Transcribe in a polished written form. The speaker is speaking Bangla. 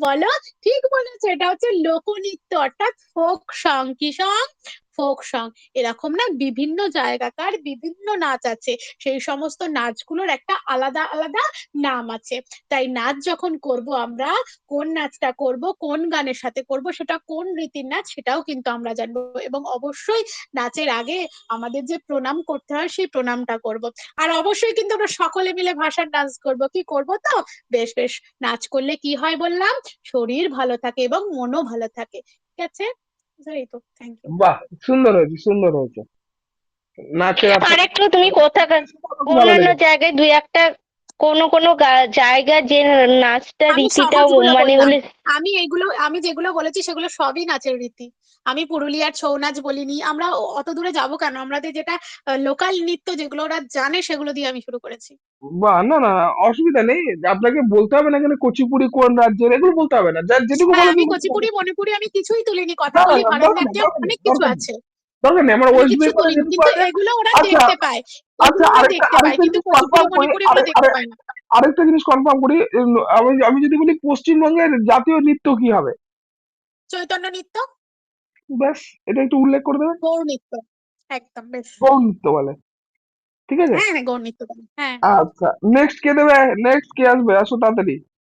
বলো। ঠিক বলেছো, এটা হচ্ছে লোকনৃত্য, অর্থাৎ ফোক সং। কি সং? Folk song. এরকম না বিভিন্ন জায়গাকার বিভিন্ন নাচ আছে, সেই সমস্ত নাচগুলোর একটা আলাদা আলাদা নাম আছে। তাই নাচ যখন করব আমরা, কোন নাচটা করব, কোন গানের সাথে করব, সেটা কোন রীতির নাচ, সেটাও কিন্তু আমরা জানবো। এবং অবশ্যই নাচের আগে আমাদের যে প্রণাম করতে হয়, সেই প্রণামটা করব। আর অবশ্যই কিন্তু আমরা সকলে মিলে ভাষার ডান্স করব। কি করব তো? বেশ বেশ। নাচ করলে কি হয় বললাম? শরীর ভালো থাকে এবং মনও ভালো থাকে। ঠিক আছে? এই তো, থ্যাংক ইউ। বাহ, সুন্দর হয়েছে, সুন্দর হয়েছে। নাচের থ্যাংক আপনার ইউ। আর একটু তুমি কোথাকার ভালো অন্যান্য লেগেছে। জায়গায় দুই একটা কোনো কোনো জায়গা যে নাচটা আমি রীতিটা সহজগুলো মানে বললাম। বলে। আমি যেগুলো বলেছি সেগুলো সবই নাচের রীতি। আমি পুরুলিয়ার ছৌ নাচ বলিনি। আমরা অত দূরে যাব কেন? আমাদের যেটা লোকাল নৃত্য, যেগুলো ওরা জানে, সেগুলো দিয়ে আমি শুরু করেছি। বাহ, না না, অসুবিধা নেই। আপনাকে বলতে হবে না এখানে কুচিপুড়ি কোন রাজ্যের, এগুলো বলতে হবে না, যার যেটুকু হ্যাঁ, বলে আমি দিবেন। কুচিপুড়ি মণিপুরি আমি কিছুই তুলিনি, না না কথাকলি না, দরকার নেই, ভারতনাট্যম দরকার নেই, অনেক কিছু দরকার নেই, আছে। দরকার নেই। আমরা আমি ওয়েস্ট কিছু বেঙ্গলে তুলিনি, যেটুকু কিন্তু আছে। এগুলো ওরা আচ্ছা, দেখতে পায়। আচ্ছা, এগুলো ওরা আরেকটা দেখতে পায়, আরেকটা কিন্তু জিনিস কুচিপুড়ি কনফার্ম করি। মণিপুরি ওরা দেখতে পায় না। আরেকটা জিনিস কনফার্ম করি। আমি আমি যদি বলি পশ্চিমবঙ্গের জাতীয় নৃত্য কি হবে? চৈতন্য নৃত্য। ব্যাস, এটা একটু উল্লেখ করে দেবেন। গৌর নৃত্য। একদম বেশ। গৌর নৃত্য বলে। ঠিক আছে। হ্যাঁ হ্যাঁ, গৌর নৃত্য বলে, হ্যাঁ। আচ্ছা, নেক্সট কে দেবে? নেক্সট কে আসবে? আসো তাড়াতাড়ি।